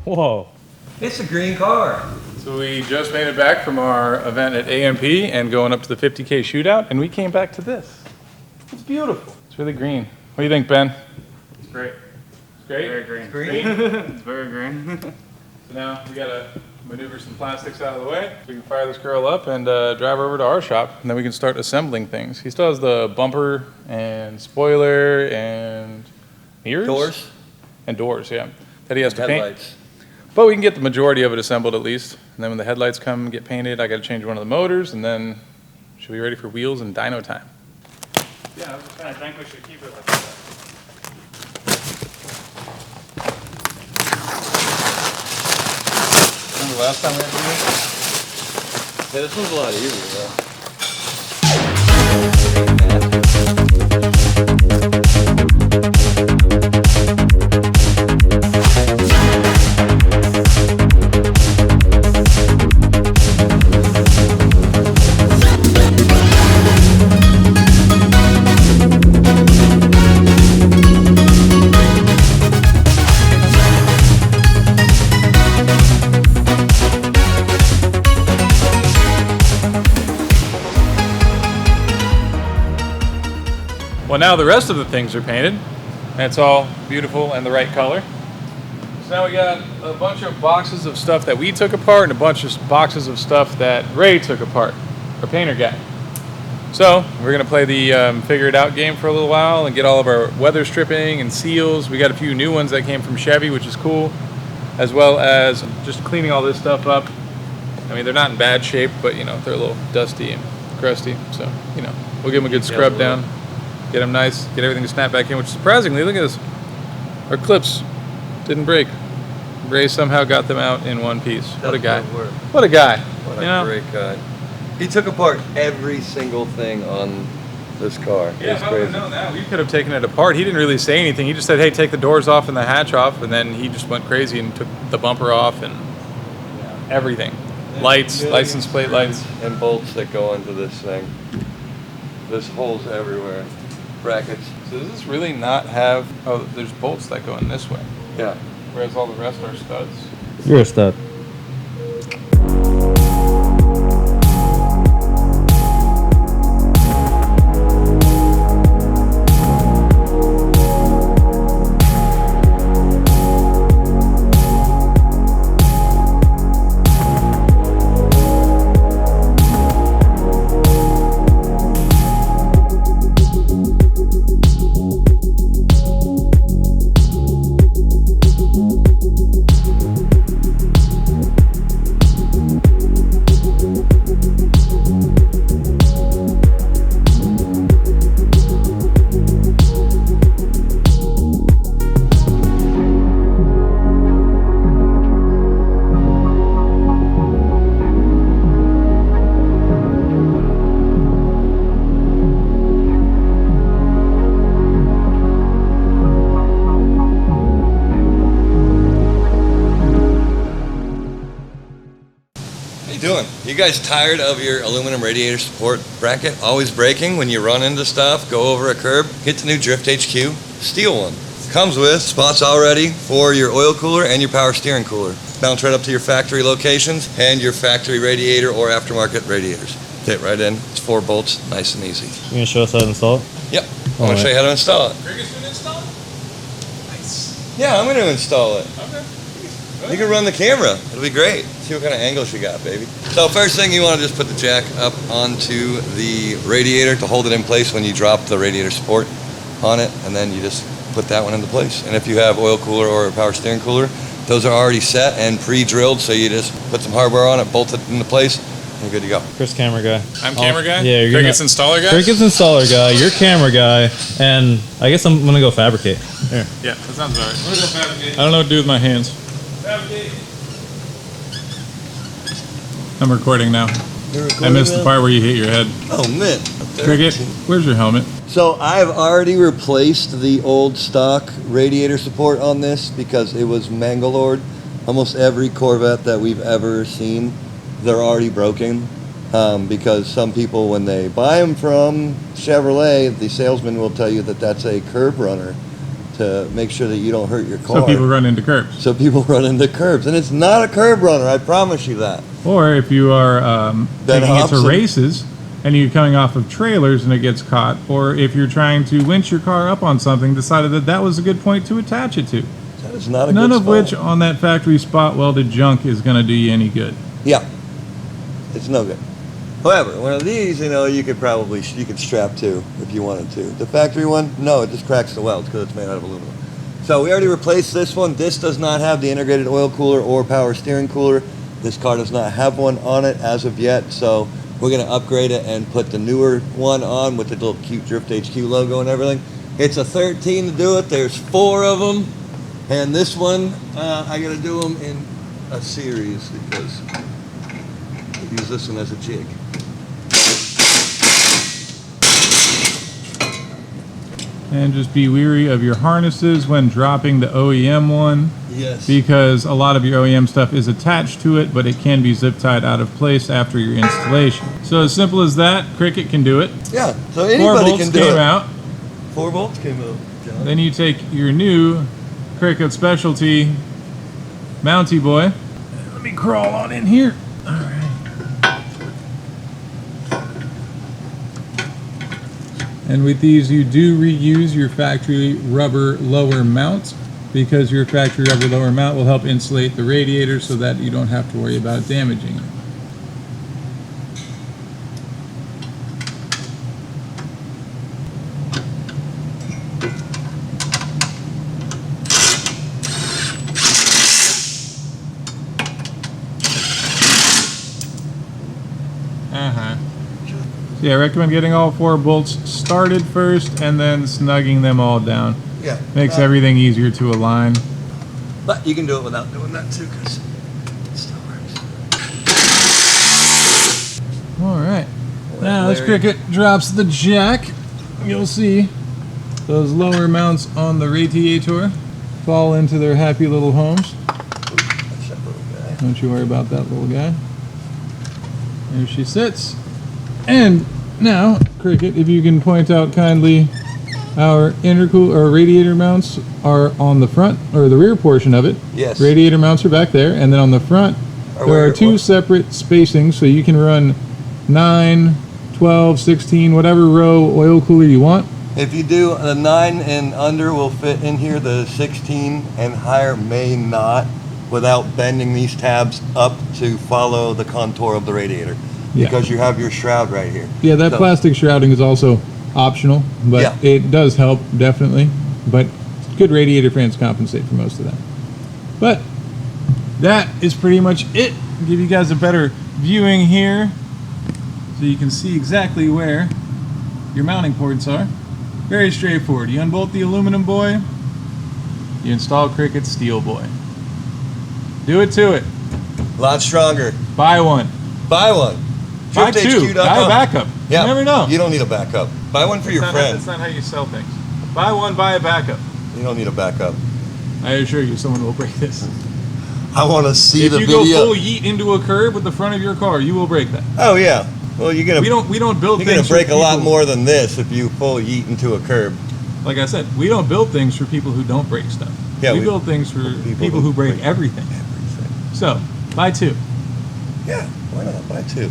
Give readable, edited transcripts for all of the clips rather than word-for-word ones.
Whoa. It's a green car. So we just made it back from our event at AMP and going up to the 50K shootout, and we came back to this. It's beautiful. It's really green. What do you think, Ben? It's great. It's great? Very green. It's green? It's very green. So now we gotta maneuver some plastics out of the way so we can fire this girl up and drive her over to our shop, and then we can start assembling things. He still has the bumper and spoiler and mirrors? Doors? And doors, yeah. That he has to paint. Headlights. But we can get the majority of it assembled at least. And then when the headlights come and get painted, I gotta change one of the motors, and then should be ready for wheels and dyno time. Yeah, I think we should keep it like that. Remember the last time we had to do this? Yeah, this one's a lot easier though. Well, now the rest of the things are painted, and it's all beautiful and the right color. So now we got a bunch of boxes of stuff that we took apart and a bunch of boxes of stuff that Ray took apart, our painter guy. So we're gonna play the figure it out game for a little while and get all of our weather stripping and seals. We got a few new ones that came from Chevy, which is cool, as well as just cleaning all this stuff up. I mean, they're not in bad shape, but you know, they're a little dusty and crusty. So, you know, we'll give them a good scrub down. Get them nice, get everything to snap back in, which surprisingly, look at this. Our clips didn't break. Ray somehow got them out in one piece. What a guy. What a guy. What a great guy. He took apart every single thing on this car. Yeah, if I would have known that, we could have taken it apart. He didn't really say anything. He just said, hey, take the doors off and the hatch off, and then he just went crazy and took the bumper off and everything. Lights, license plate lights. And bolts that go into this thing. There's holes everywhere. Brackets. So does this really not have, oh, there's bolts that go in this way. Yeah. Whereas all the rest are studs. You're a stud. Doing? You guys tired of your aluminum radiator support bracket always breaking when you run into stuff, go over a curb? Get the new Drift HQ steel one. Comes with spots already for your oil cooler and your power steering cooler. Bounce right up to your factory locations and your factory radiator or aftermarket radiators. Fit right in. It's 4 bolts, nice and easy. You gonna show us how to install it? Yep. I'm gonna show you how to install it. Crickett's gonna install it? Nice. Yeah, I'm gonna install it. Okay. You can run the camera. It'll be great. See what kind of angles you got, baby. So first thing, you want to just put the jack up onto the radiator to hold it in place when you drop the radiator support on it, and then you just put that one into place. And if you have oil cooler or a power steering cooler, those are already set and pre-drilled, so you just put some hardware on it, bolt it into place, and you're good to go. Chris, camera guy. I'm camera guy? Yeah, you're Crickett's installer guy? Crickett's installer guy, you're camera guy, and I guess I'm gonna go fabricate. Here. Yeah, that sounds all right. I'm gonna go fabricate. I don't know what to do with my hands. Fabricate. I'm recording now. I missed the part where you hit your head. Oh, man. Crickett, where's your helmet? So I've already replaced the old stock radiator support on this because it was mangalored. Almost every Corvette that we've ever seen, they're already broken. Because some people, when they buy them from Chevrolet, the salesman will tell you that that's a curb runner. to make sure that you don't hurt your car. So people run into curbs. So people run into curbs, and it's not a curb runner. I promise you that. Or if you are taking it to Hobson. races and you're coming off of trailers and it gets caught, or if you're trying to winch your car up on something, decided that that was a good point to attach it to. That is not a None good of spot. which on that factory spot welded junk is going to do you any good. Yeah, it's no good. However, one of these, you know, you could strap to if you wanted to. The factory one, no, it just cracks the welds because it's made out of aluminum. So we already replaced this one. This does not have the integrated oil cooler or power steering cooler. This car does not have one on it as of yet, so we're going to upgrade it and put the newer one on with the little cute Drift HQ logo and everything. It's a 13 to do it. There's 4 of them, and this one, I got to do them in a series because I use this one as a jig. And just be weary of your harnesses when dropping the OEM one. Yes. Because a lot of your OEM stuff is attached to it, but it can be zip tied out of place after your installation. So as simple as that, Crickett can do it. Yeah, so 4 anybody bolts can do came it. out. 4 bolts came out, John. Then you take your new Crickett Specialty Mountie boy. Let me crawl on in here. All right. And with these, you do reuse your factory rubber lower mount, because your factory rubber lower mount will help insulate the radiator so that you don't have to worry about damaging it. So yeah, I recommend getting all 4 bolts started first and then snugging them all down. Yeah. Makes everything easier to align. But you can do it without doing that too, because it still works. All right. Now as Larry. Crickett drops the jack, you'll see those lower mounts on the radiator fall into their happy little homes. That's that little guy. Don't you worry about that little guy. There she sits. And now, Crickett, if you can point out kindly, our intercool or radiator mounts are on the front or the rear portion of it. Yes. Radiator mounts are back there, and then on the front there are 2 separate spacings, so you can run 9, 12, 16, whatever row oil cooler you want. If you do the 9 and under will fit in here, the 16 and higher may not, without bending these tabs up to follow the contour of the radiator. Yeah. Because you have your shroud right here. Yeah, that So- plastic shrouding is also optional, but Yeah. it does help, definitely. But good radiator fans compensate for most of that. But that is pretty much it. I'll give you guys a better viewing here so you can see exactly where your mounting ports are. Very straightforward. You unbolt the aluminum boy, you install Crickett's steel boy. Do it to it. A lot stronger. Buy one. Buy one. Buy 2. DriftHQ.com. Buy a backup. Yeah. You never know. You don't need a backup. Buy one for your friend. That's not how you sell things. Buy one, buy a backup. You don't need a backup. I assure you, someone will break this. I want to see If the you video. go full yeet into a curb with the front of your car, you will break that. Oh yeah. Well, you're gonna We don't build you're things gonna break for a lot people- more than this if you full yeet into a curb. Like I said, we don't build things for people who don't break stuff. Yeah, we we- build things for people who break everything. So, buy 2. Yeah. Why not? Buy 2.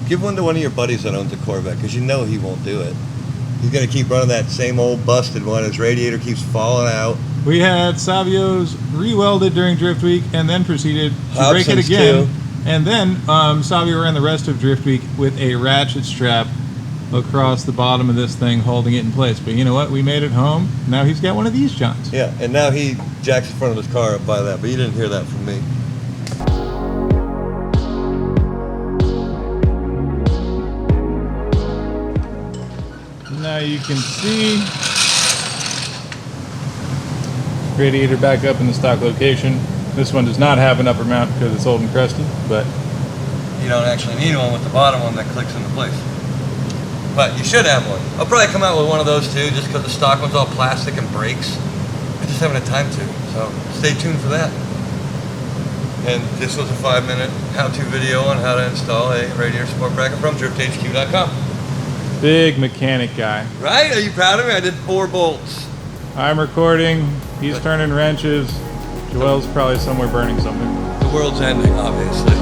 Give one to one of your buddies that owns a Corvette, because you know he won't do it. He's gonna keep running that same old busted one. His radiator keeps falling out. We had Savio's re-welded during Drift Week and then proceeded to break it Hobson's again. too. And then Savio ran the rest of Drift Week with a ratchet strap across the bottom of this thing holding it in place. But you know what? We made it home. Now he's got one of these johns. Yeah, and now he jacks the front of his car up by that, but you didn't hear that from me. Now you can see radiator back up in the stock location. This one does not have an upper mount because it's old and crusty, but You don't actually need one with the bottom one that clicks into place. But you should have one. I'll probably come out with one of those too, just because the stock one's all plastic and breaks. I just haven't had time to, so stay tuned for that. And this was a 5-minute how-to video on how to install a radiator support bracket from DriftHQ.com. big mechanic guy. Right? Are you proud of me? I did 4 bolts. I'm recording. He's turning wrenches. Joel's probably somewhere burning something. The world's ending, obviously.